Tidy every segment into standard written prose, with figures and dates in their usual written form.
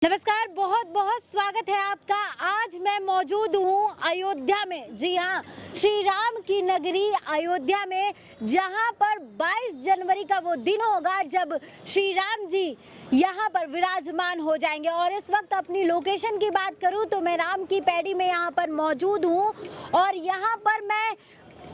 नमस्कार, बहुत बहुत स्वागत है आपका। आज मैं मौजूद हूँ अयोध्या में। जी हाँ, श्री राम की नगरी अयोध्या में, जहाँ पर 22 जनवरी का वो दिन होगा जब श्री राम जी यहाँ पर विराजमान हो जाएंगे। और इस वक्त अपनी लोकेशन की बात करूँ तो मैं राम की पैड़ी में यहाँ पर मौजूद हूँ और यहाँ पर मैं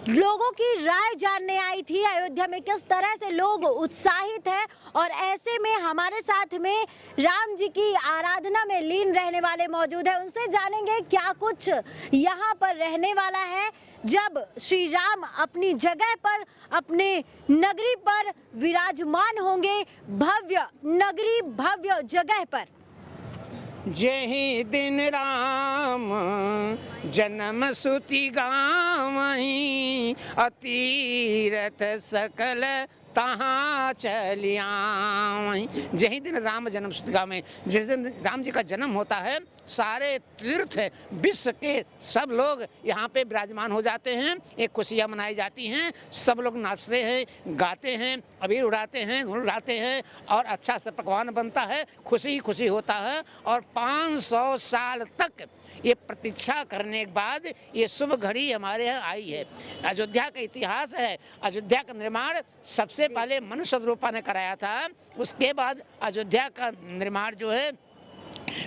लोगों की राय जानने आई थी अयोध्या में किस तरह से लोग उत्साहित हैं। और ऐसे में हमारे साथ में राम जी की आराधना में लीन रहने वाले मौजूद हैं। उनसे जानेंगे क्या कुछ यहाँ पर रहने वाला है जब श्री राम अपनी जगह पर, अपने नगरी पर विराजमान होंगे, भव्य नगरी, भव्य जगह पर। जेहि दिन राम जन्म सुति गावहीं, अतीरथ सकल तहाँ चलियावहीं। जही दिन राम जन्म सुति गावहीं, जिस दिन राम जी का जन्म होता है सारे तीर्थ विश्व के सब लोग यहाँ पे विराजमान हो जाते हैं। एक खुशियाँ मनाई जाती हैं, सब लोग नाचते हैं, गाते हैं, अबीर उड़ाते हैं, धूल उड़ाते हैं और अच्छा सा पकवान बनता है, खुशी ही खुशी होता है। और 500 साल तक ये प्रतीक्षा करने के बाद ये शुभ घड़ी हमारे यहाँ आई है। अयोध्या का इतिहास है, अयोध्या का निर्माण सबसे पहले मनुष्य रूपा ने कराया था। उसके बाद अयोध्या का निर्माण जो है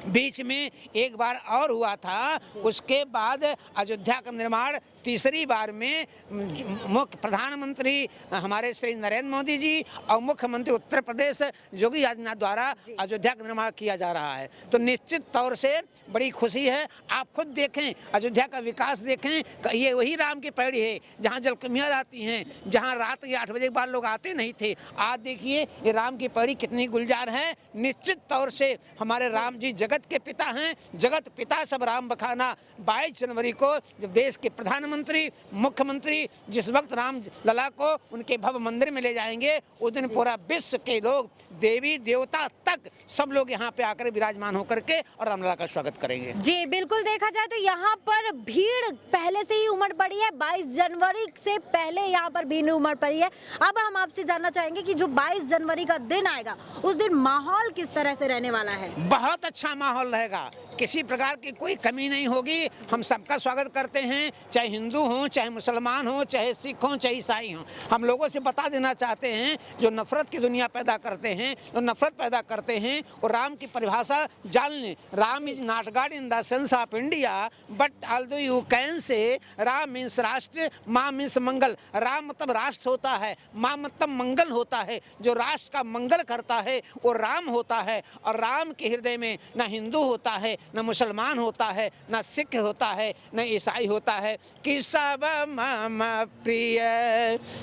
बीच में एक बार और हुआ था। उसके बाद अयोध्या का निर्माण तीसरी बार में मुख्य प्रधानमंत्री हमारे श्री नरेंद्र मोदी जी और मुख्यमंत्री उत्तर प्रदेश योगी आदित्यनाथ द्वारा अयोध्या का निर्माण किया जा रहा है। तो निश्चित तौर से बड़ी खुशी है। आप खुद देखें, अयोध्या का विकास देखें। ये वही राम की पैड़ी है जहाँ जलकुंभियाँ आती हैं, जहाँ रात के 8 बजे के बाद लोग आते नहीं थे। आज देखिए ये राम की पैड़ी कितनी गुलजार है। निश्चित तौर से हमारे राम जी जगत के पिता हैं, जगत पिता सब राम बखाना। 22 जनवरी को जब देश के प्रधानमंत्री, मुख्यमंत्री जिस वक्त राम लला को उनके भव्य मंदिर में ले जाएंगे, उस दिन पूरा विश्व के लोग, देवी देवता तक सब लोग यहाँ पे आकर विराजमान होकर के और रामलला का स्वागत करेंगे। जी बिल्कुल, देखा जाए तो यहाँ पर भीड़ पहले से ही उमड़ पड़ी है। 22 जनवरी से पहले यहाँ पर भीड़ उमड़ पड़ी है। अब हम आपसे जानना चाहेंगे कि जो 22 जनवरी का दिन आएगा उस दिन माहौल किस तरह से रहने वाला है। बहुत अच्छा माहौल रहेगा, किसी प्रकार की कोई कमी नहीं होगी। हम सबका स्वागत करते हैं, चाहे हिंदू हों, चाहे मुसलमान हों, चाहे सिख हों, चाहे ईसाई हों। हम लोगों से बता देना चाहते हैं जो नफरत की दुनिया पैदा करते हैं, जो नफरत पैदा करते हैं, और राम की परिभाषा जान लें। Ram is not God in the sense of India but although you can say Ram means राष्ट्र, माँ मीन्स मंगल। राम मतलब राष्ट्र होता है, माँ मतलब मंगल होता है। जो राष्ट्र का मंगल करता है वो राम होता है। और राम के हृदय में न हिंदू होता है, न मुसलमान होता है, न सिख होता है, न ईसाई होता है। कि सब मम प्रिय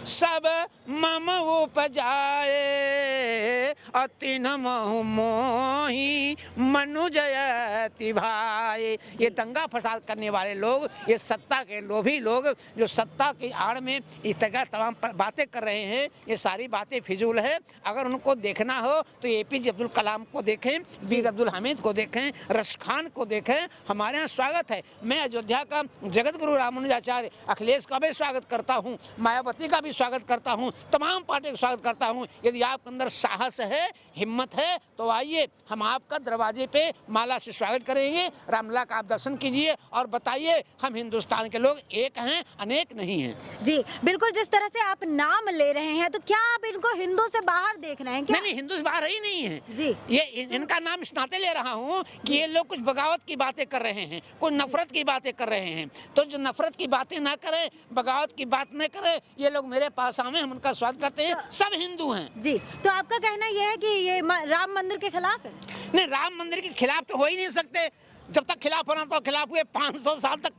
सब मम उपजाए, अति नमः मोहि मनुजयति भाई। ये दंगा फसाद करने वाले लोग, ये सत्ता के लोभी लोग जो सत्ता की आड़ में इस तरह तमाम बातें कर रहे हैं, ये सारी बातें फिजूल है। अगर उनको देखना हो तो एपीजे अब्दुल कलाम को देखें, वीर अब्दुल हामिद को देखें, रश खान को देखें। हमारे यहाँ स्वागत है। मैं अयोध्या का जगत गुरु रामानुजाचार्य अखिलेश का भी स्वागत करता हूँ, मायावती का भी स्वागत करता हूँ, तमाम पार्टी का स्वागत करता हूँ। यदि आपके अंदर साहस है, हिम्मत है तो आइए, हम आपका दरवाजे पे माला से स्वागत करेंगे। रामलला का आप दर्शन कीजिए और बताइए हम हिंदुस्तान के लोग एक हैं, अनेक नहीं हैं। जी बिल्कुल, जिस तरह से आप नाम ले रहे हैं तो क्या आप इनको हिंदू से बाहर देख रहे हैं क्या? नहीं, हिंदू से बाहर ही नहीं है जी। ये इनका नाम इस नाते ले रहा हूँ कि ये लोग कुछ बगावत की बातें कर रहे हैं, कुछ नफरत की बातें कर रहे हैं। तो जो नफरत की बातें ना करें, बगावत की बात न करें, ये लोग मेरे पास आवे, हम उनका स्वागत करते हैं। सब हिंदू हैं। जी, तो आपका कहना यह है कि ये राम मंदिर के खिलाफ है? नहीं, राम मंदिर के खिलाफ तो हो ही नहीं सकते। जब तक खिलाफ होना तो खिलाफ हुए, 500 साल तक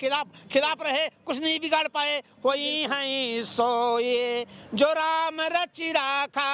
खिलाफ रहे, कुछ नहीं बिगाड़ पाए। कोई है सोए जो राम रचि राखा,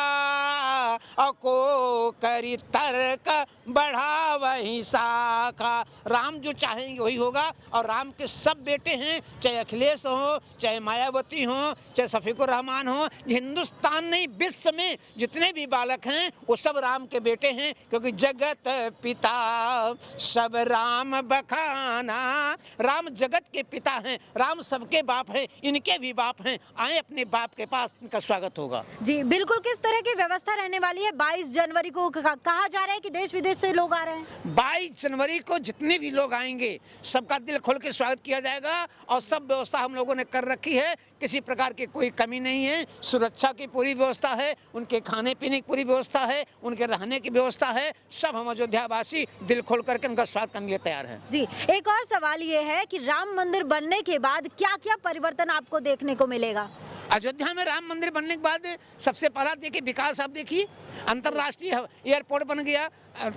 और को करी तर्क बढ़ा वही शाखा। राम जो चाहेंगे वही होगा। और राम के सब बेटे हैं, चाहे अखिलेश हो, चाहे मायावती हो, चाहे शफीकुर रहमान हो। हिंदुस्तान नहीं, विश्व में जितने भी बालक हैं वो सब राम के बेटे हैं, क्योंकि जगत पिता सब राम नाम बखाना। राम जगत के पिता हैं, राम सबके बाप हैं, इनके भी बाप हैं। आए अपने बाप के पास, इनका स्वागत होगा। जी बिल्कुल। किस तरह की व्यवस्था रहने वाली है? 22 जनवरी को कहा जा रहा है कि देश विदेश से लोग आ रहे हैं। 22 जनवरी को जितने भी लोग आएंगे सबका दिल खोल के स्वागत किया जाएगा और सब व्यवस्था हम लोगों ने कर रखी है। किसी प्रकार की कोई कमी नहीं है। सुरक्षा की पूरी व्यवस्था है, उनके खाने पीने की पूरी व्यवस्था है, उनके रहने की व्यवस्था है। सब हम अयोध्यावासी दिल खोल करके उनका स्वागत करने के लिए तैयार हैं। जी, एक और सवाल ये है कि राम मंदिर बनने के बाद क्या क्या परिवर्तन आपको देखने को मिलेगा? अयोध्या में राम मंदिर बनने के बाद सबसे पहला देखिए विकास। आप देखिए, अंतर्राष्ट्रीय एयरपोर्ट बन गया,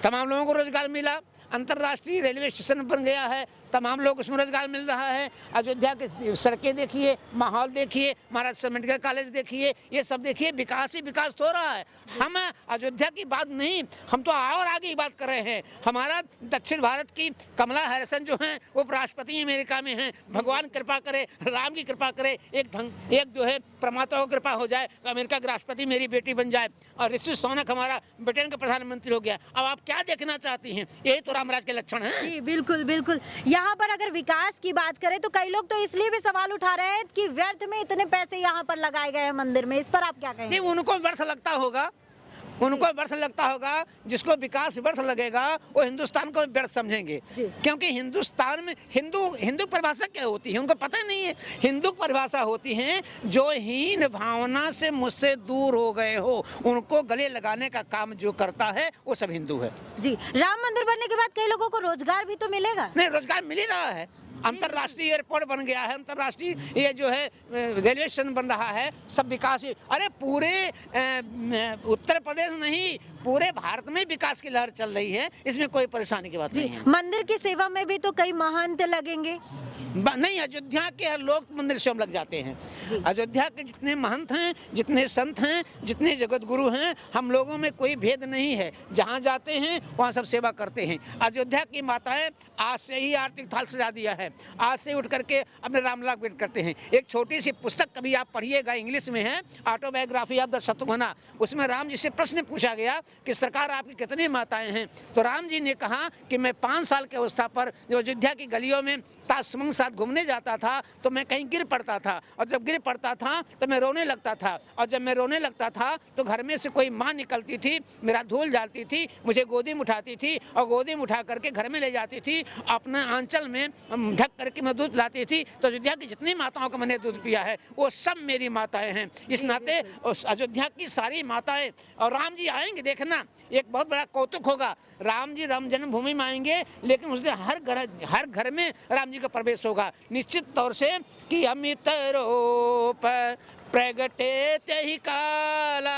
तमाम लोगों को रोजगार मिला। अंतर्राष्ट्रीय रेलवे स्टेशन बन गया है, तमाम लोग उसमें रोजगार मिल रहा है। अयोध्या की सड़कें देखिए, माहौल देखिए, महाराज मेडिकल कॉलेज देखिए, ये सब देखिए, विकास ही विकास हो रहा है। हम अयोध्या की बात नहीं, हम तो और आगे की बात कर रहे हैं। हमारा दक्षिण भारत की कमला हैरिसन जो हैं वो उपराष्ट्रपति अमेरिका में हैं। भगवान कृपा करे, राम की कृपा करे, एक जो है परमात्मा को कृपा हो जाए, अमेरिका के राष्ट्रपति मेरी बेटी बन जाए और ऋषि सुनक हमारा ब्रिटेन का प्रधानमंत्री हो गया। अब आप क्या देखना चाहती हैं? यही तो रामराज के लक्षण हैं। जी बिल्कुल बिल्कुल। यहाँ पर अगर विकास की बात करें तो कई लोग तो इसलिए भी सवाल उठा रहे हैं कि व्यर्थ में इतने पैसे यहाँ पर लगाए गए हैं मंदिर में। इस पर आप क्या कहेंगे? नहीं, उनको व्यर्थ लगता होगा, उनको व्यर्थ लगता होगा। जिसको विकास व्यर्थ लगेगा वो हिंदुस्तान को व्यर्थ समझेंगे। क्योंकि हिंदुस्तान में हिंदू परिभाषा क्या होती है उनको पता नहीं है। हिंदू परिभाषा होती है जो हीन भावना से मुझसे दूर हो गए हो, उनको गले लगाने का काम जो करता है वो सब हिंदू है। जी, राम मंदिर बनने के बाद कई लोगों को रोजगार भी तो मिलेगा। नहीं, रोजगार मिल ही रहा है। अंतर्राष्ट्रीय एयरपोर्ट बन गया है, अंतर्राष्ट्रीय ये जो है रेलवे स्टेशन बन रहा है, सब विकास। अरे पूरे उत्तर प्रदेश नहीं, पूरे भारत में विकास की लहर चल रही है, इसमें कोई परेशानी की बात नहीं है। मंदिर की सेवा में भी तो कई महंत लगेंगे। नहीं, अयोध्या के लोग मंदिर सेवा में लग जाते हैं। अयोध्या के जितने महंत हैं, जितने संत हैं, जितने जगत गुरु हैं, हम लोगों में कोई भेद नहीं है। जहाँ जाते हैं वहाँ सब सेवा करते हैं। अयोध्या की माताएं आज से ही आर्थिक थाल सजा दिया है, आज से उठ करके अपने रामलाल वेट करते हैं। एक छोटी सी पुस्तक कभी आप पढ़िएगा, इंग्लिश में है, ऑटोबायोग्राफी ऑफ द शत्रुघ्न। उसमें राम जी से प्रश्न पूछा गया कि सरकार आपकी कितनी माताएं हैं? तो राम जी ने कहा कि मैं 5 साल की अवस्था पर जो अयोध्या की गलियों में ताजमहल साथ घूमने जाता था तो मैं कहीं गिर पड़ता था, और जब गिर पड़ता था तो मैं रोने लगता था, और जब मैं रोने लगता था तो घर में से कोई माँ निकलती थी, मेरा धूल डालती थी, मुझे गोदी में उठाती थी और गोदी में उठा करके घर में ले जाती थी, अपने आंचल में ढक करके मैं दूध पिलाती थी। तो अयोध्या की जितनी माताओं को मैंने दूध पिया है वो सब मेरी माताएं हैं। इस नाते अयोध्या की सारी माताएं, और राम जी आएंगे, देखना एक बहुत बड़ा कौतुक होगा। राम जी राम जन्मभूमि में आएंगे, लेकिन उसके हर घर में राम जी का प्रवेश होगा निश्चित तौर से कि अमित रूप प्रगटे तेहि काला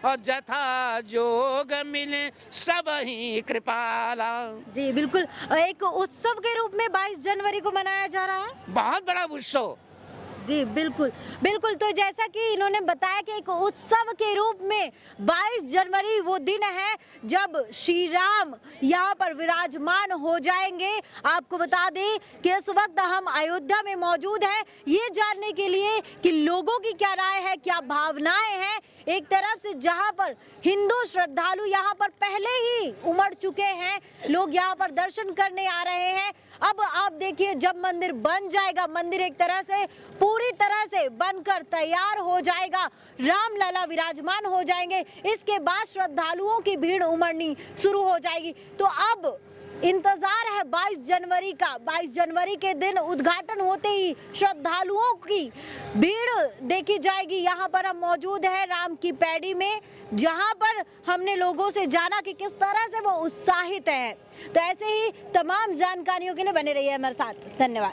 और जथा जोग मिले सब ही कृपाला। जी बिल्कुल, एक उत्सव के रूप में 22 जनवरी को मनाया जा रहा है, बहुत बड़ा उत्सव। जी बिल्कुल बिल्कुल। तो जैसा कि इन्होंने बताया कि एक उत्सव के रूप में 22 जनवरी वो दिन है जब श्री राम यहाँ पर विराजमान हो जाएंगे। आपको बता दें कि इस वक्त हम अयोध्या में मौजूद हैं ये जानने के लिए कि लोगों की क्या राय है, क्या भावनाएं हैं। एक तरफ से जहाँ पर हिंदू श्रद्धालु यहाँ पर पहले ही उमड़ चुके हैं, लोग यहाँ पर दर्शन करने आ रहे हैं। अब आप देखिए जब मंदिर बन जाएगा, मंदिर एक तरह से पूरी तरह से बनकर तैयार हो जाएगा, राम लला विराजमान हो जाएंगे, इसके बाद श्रद्धालुओं की भीड़ उमड़नी शुरू हो जाएगी। तो अब इंतजार है 22 जनवरी का। 22 जनवरी के दिन उद्घाटन होते ही श्रद्धालुओं की भीड़ देखी जाएगी। यहाँ पर हम मौजूद हैं राम की पैड़ी में, जहाँ पर हमने लोगों से जाना कि किस तरह से वो उत्साहित हैं। तो ऐसे ही तमाम जानकारियों के लिए बने रहिए हमारे साथ। धन्यवाद।